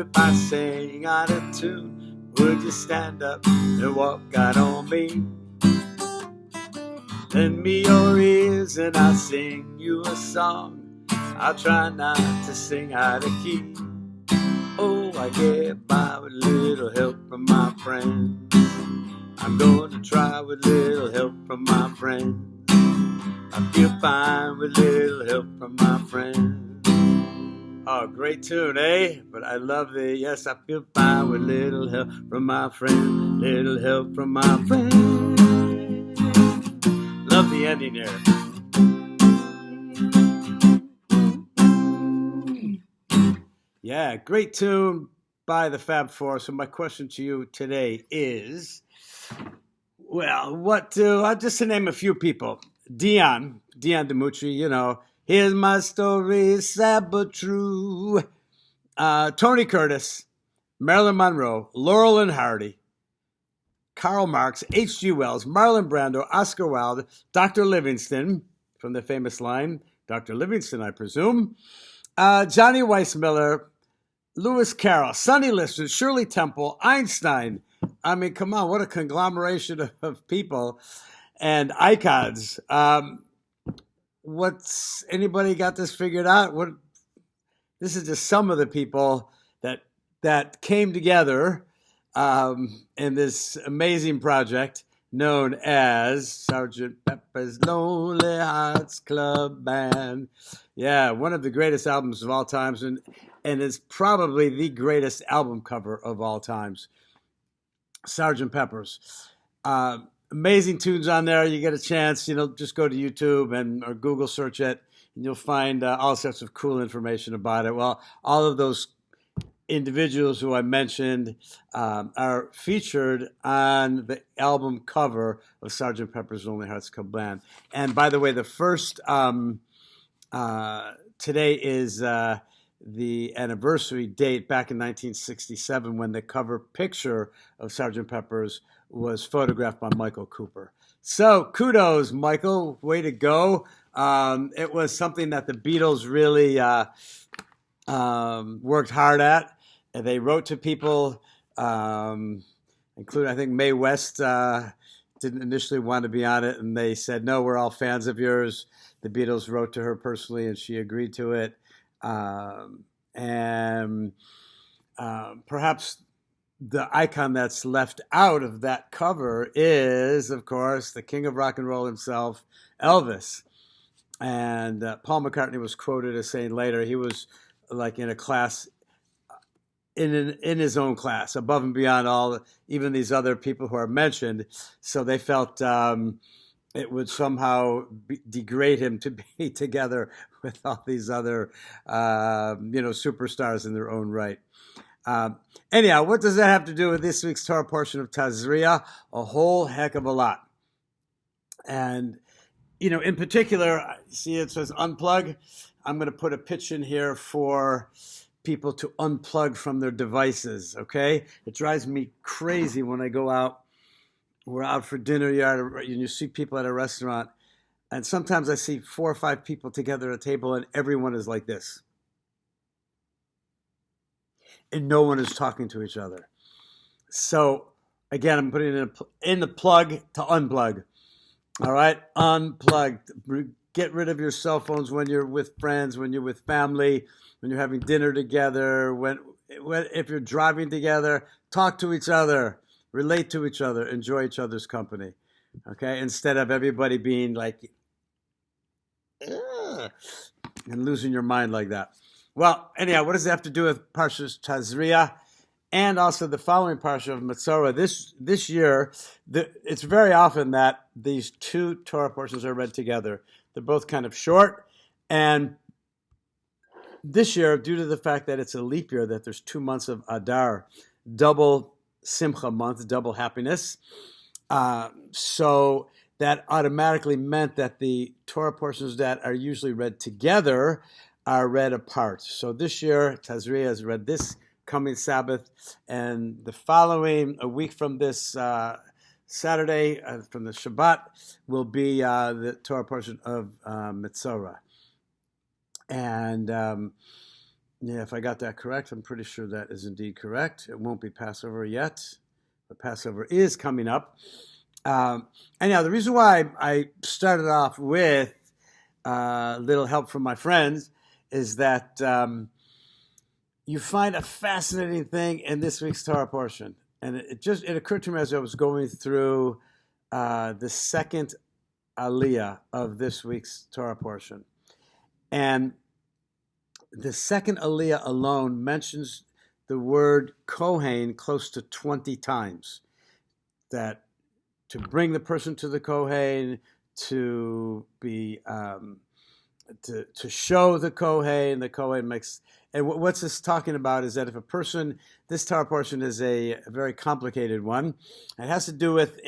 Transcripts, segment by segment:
if I sang out of tune, would you stand up and walk out on me? Lend me your ears and I'll sing you a song. I'll try not to sing out of key. Oh, I get by with little help from my friends. I'm going to try with little help from my friends. I feel fine with little help from my friends. Oh, great tune, eh? But I love the, yes, I feel fine with little help from my friends. Little help from my friends. Love the ending there. Yeah, great tune by the Fab Four. So my question to you today is, well, just to name a few people. Dion DiMucci, you know, here's my story, sad but true. Tony Curtis, Marilyn Monroe, Laurel and Hardy, Karl Marx, H.G. Wells, Marlon Brando, Oscar Wilde, Dr. Livingston, from the famous line, Dr. Livingston, I presume, Johnny Weissmuller, Lewis Carroll, Sonny Liston, Shirley Temple, Einstein. I mean, come on, what a conglomeration of people and icons. What's anybody got this figured out? This is just some of the people that came together in this amazing project known as Sgt. Pepper's Lonely Hearts Club Band. Yeah, one of the greatest albums of all times, and it's probably the greatest album cover of all times. Sgt. Pepper's. Amazing tunes on there. You get a chance, just go to YouTube or Google search it, and you'll find all sorts of cool information about it. Well, all of those individuals who I mentioned are featured on the album cover of Sgt. Pepper's Lonely Hearts Club Band. And by the way, the first today is the anniversary date back in 1967 when the cover picture of Sgt. Pepper's was photographed by Michael Cooper. So kudos, Michael. Way to go. It was something that the Beatles really worked hard at. And they wrote to people, including, I think, Mae West didn't initially want to be on it. And they said, no, we're all fans of yours. The Beatles wrote to her personally, and she agreed to it. Perhaps the icon that's left out of that cover is, of course, the king of rock and roll himself, Elvis. And Paul McCartney was quoted as saying later he was like in a class, in his own class, above and beyond even these other people who are mentioned. So they felt it would somehow degrade him to be together with all these other, superstars in their own right. Anyhow, what does that have to do with this week's Torah portion of Tazria? A whole heck of a lot. And, in particular, see it says unplug. I'm going to put a pitch in here for people to unplug from their devices, okay? It drives me crazy when I go out. We're out for dinner, you see people at a restaurant, and sometimes I see 4 or 5 people together at a table, and everyone is like this. And no one is talking to each other. So, again, I'm putting in the plug to unplug. All right? Unplug. Get rid of your cell phones when you're with friends, when you're with family, when you're having dinner together, if you're driving together. Talk to each other. Relate to each other. Enjoy each other's company. Okay? Instead of everybody being like, ugh, and losing your mind like that. Well, anyhow, what does it have to do with Parshas Tazria and also the following Parsha of Metzora? This year, it's very often that these two Torah portions are read together. They're both kind of short. And this year, due to the fact that it's a leap year, that there's 2 months of Adar, double Simcha month, double happiness. So that automatically meant that the Torah portions that are usually read together are read apart. So this year, Tazria is read this coming Sabbath, and the following, a week from this Saturday, from the Shabbat, will be the Torah portion of Metzora. And, Yeah, if I got that correct, I'm pretty sure that is indeed correct. It won't be Passover yet, but Passover is coming up. Anyhow, the reason why I started off with a little help from my friends is that you find a fascinating thing in this week's Torah portion. And it occurred to me as I was going through the second aliyah of this week's Torah portion. And the second aliyah alone mentions the word Kohain close to 20 times. That to bring the person to the Kohain, to be to show the Kohain makes. And what's this talking about is that if a person, this Torah portion is a very complicated one. It has to do with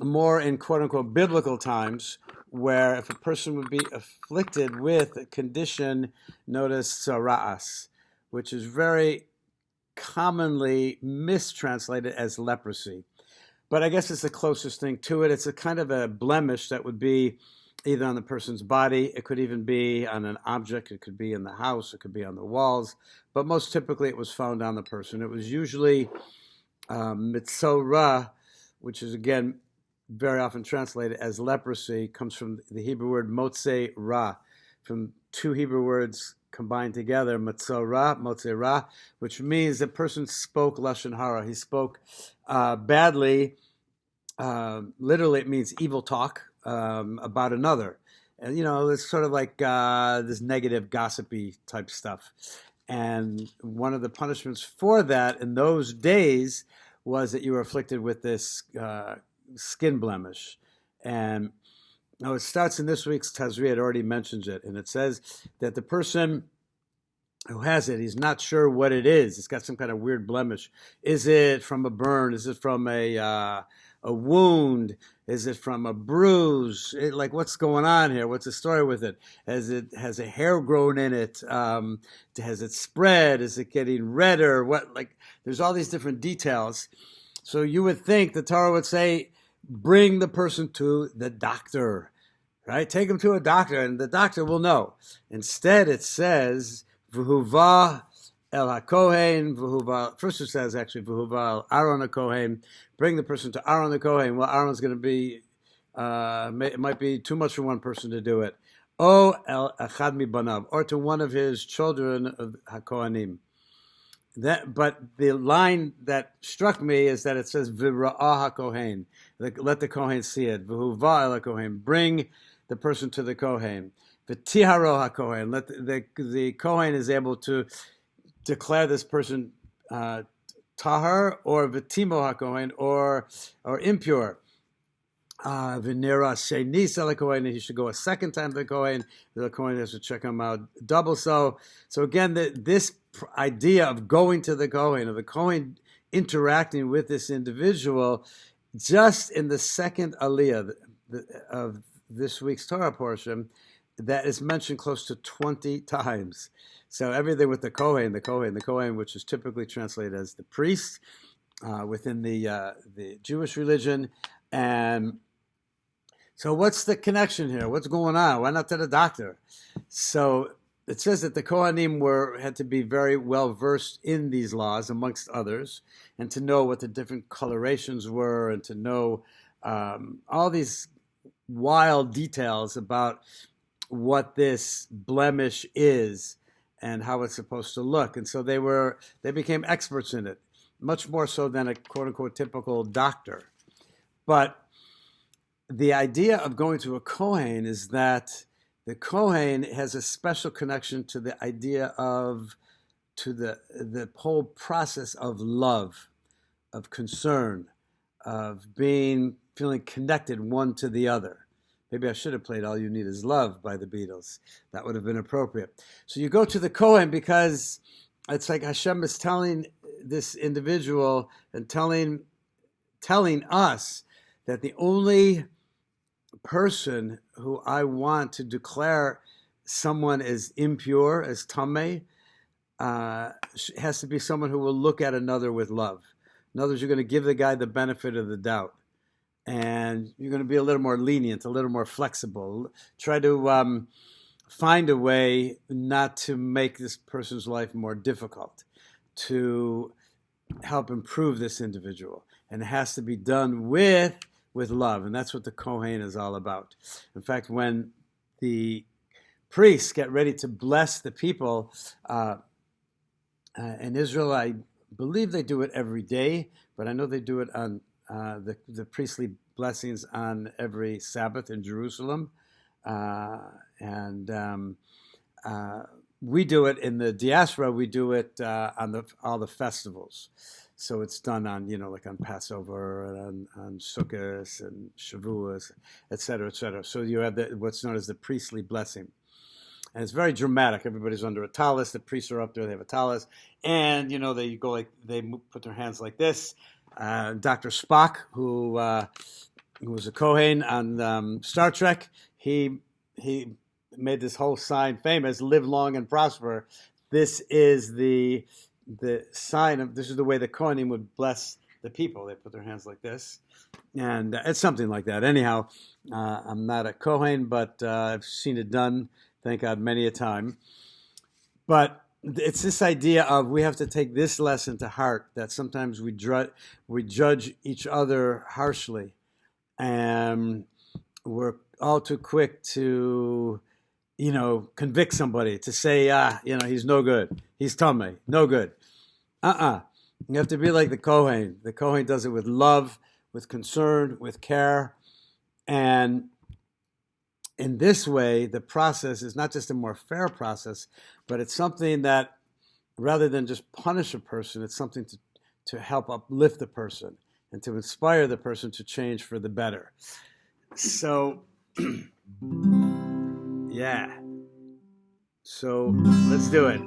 more in quote unquote biblical times, where if a person would be afflicted with a condition known as tzara'as, which is very commonly mistranslated as leprosy. But I guess it's the closest thing to it. It's a kind of a blemish that would be either on the person's body, it could even be on an object, it could be in the house, it could be on the walls, but most typically it was found on the person. It was usually mitzorah, which is again very often translated as leprosy, comes from the Hebrew word motzei ra, from two Hebrew words combined together, mitzorah, motzei ra, which means the person spoke lashon hara. He spoke badly. Literally, it means evil talk about another. And, it's sort of like this negative, gossipy type stuff. And one of the punishments for that in those days was that you were afflicted with this skin blemish. And it starts in this week's Tazria. It already mentions it. And it says that the person who has it, he's not sure what it is. It's got some kind of weird blemish. Is it from a burn? Is it from a wound? Is it from a bruise? What's going on here? What's the story with it? Has a hair grown in it? Has it spread? Is it getting redder? There's all these different details. So you would think the Torah would say, bring the person to the doctor, right? Take him to a doctor, and the doctor will know. Instead, it says, V'huva el HaKohen, first it says actually, V'huva el Aaron HaKohen, bring the person to Aaron the Kohen. Well, Aaron's going to be, it might be too much for one person to do it. O el Echad mi banav, or to one of his children of HaKohanim. But the line that struck me is that it says, V'ra'ah HaKohen, let the Kohen see it. V'huva el HaKohen, bring the person to the Kohen. V'tiharo HaKohen, let the Kohen is able to declare this person tahar, or v'timo HaKohen, or impure. V'nira shenis el HaKohen, he should go a second time to the Kohen. The Kohen has to check him out double so. So again, this idea of going to the Kohen, of the Kohen interacting with this individual, just in the second aliyah of this week's Torah portion, that is mentioned close to 20 times. So everything with the Kohen, which is typically translated as the priest within the Jewish religion. And so what's the connection here? What's going on? Why not to the doctor? So it says that the Kohanim had to be very well versed in these laws, amongst others, and to know what the different colorations were, and to know all these wild details about what this blemish is and how it's supposed to look. And so they became experts in it, much more so than a quote-unquote typical doctor. But the idea of going to a Kohen is that the Kohen has a special connection to the idea to the whole process of love, of concern, of feeling connected one to the other. Maybe I should have played All You Need Is Love by the Beatles. That would have been appropriate. So you go to the Kohen because it's like Hashem is telling this individual and telling us that the only person who I want to declare someone as impure, as tameh, has to be someone who will look at another with love. In other words, you're going to give the guy the benefit of the doubt. And you're going to be a little more lenient, a little more flexible. Try to find a way not to make this person's life more difficult, to help improve this individual. And it has to be done with love. And that's what the Kohain is all about. In fact, when the priests get ready to bless the people in Israel, I believe they do it every day, but I know they do it on the priestly blessings on every Sabbath in Jerusalem. We do it in the diaspora. We do it on all the festivals. So it's done on, like on Passover and on Sukkot and Shavuos, et cetera, et cetera. So you have what's known as the priestly blessing. And it's very dramatic. Everybody's under a tallis. The priests are up there. They have a tallis. And, they go they put their hands like this. Dr. Spock, who was a Kohain on Star Trek, he made this whole sign famous: live long and prosper. This is the sign of, this is the way the Kohanim would bless the people. They put their hands like this. And it's something like that. Anyhow, I'm not a Kohain, but I've seen it done, thank God, many a time. But it's this idea of, we have to take this lesson to heart, that sometimes we judge each other harshly. And we're all too quick to, convict somebody, to say, he's no good. He's tummy, no good. You have to be like the Kohain. The Kohain does it with love, with concern, with care. And in this way, the process is not just a more fair process, but it's something that, rather than just punish a person, it's something to help uplift the person and to inspire the person to change for the better. So, yeah. So let's do it.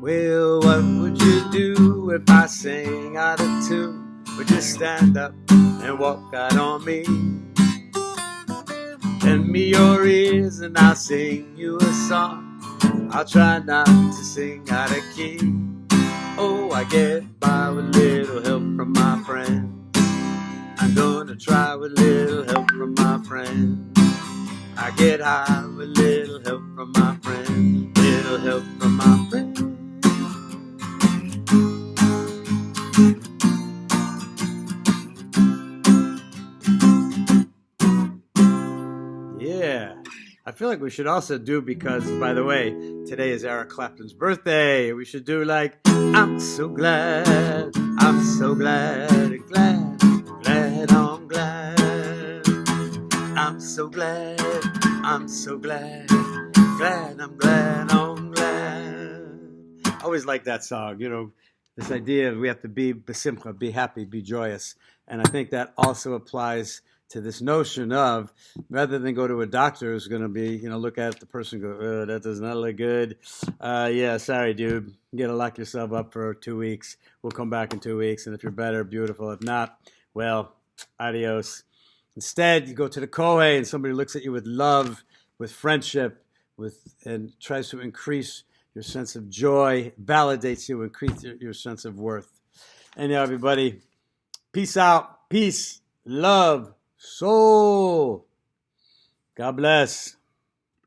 Well, what would you do if I sang out of tune? Would you stand up and walk out on me? Lend me your ears and I'll sing you a song. I'll try not to sing out of key. Oh, I get by with little help from my friends. I'm gonna try with little help from my friends. I get high with little help from my friends. Little help from my friends. Yeah, I feel like we should also do, because, by the way, today is Eric Clapton's birthday. We should do like, I'm so glad, I'm so glad, glad, glad, I'm glad. I'm so glad, I'm so glad, glad, I'm glad, I'm glad. I always like that song, this idea of we have to be besimcha, be happy, be joyous. And I think that also applies to this notion of, rather than go to a doctor who's going to be, look at the person and go, oh, that does not look good. Yeah, sorry, dude. You got to lock yourself up for 2 weeks. We'll come back in 2 weeks. And if you're better, beautiful. If not, well, adios. Instead, you go to the Kohain and somebody looks at you with love, with friendship, and tries to increase your sense of joy, validates you, increase your sense of worth. Anyhow, everybody, peace out, peace, love, soul. God bless.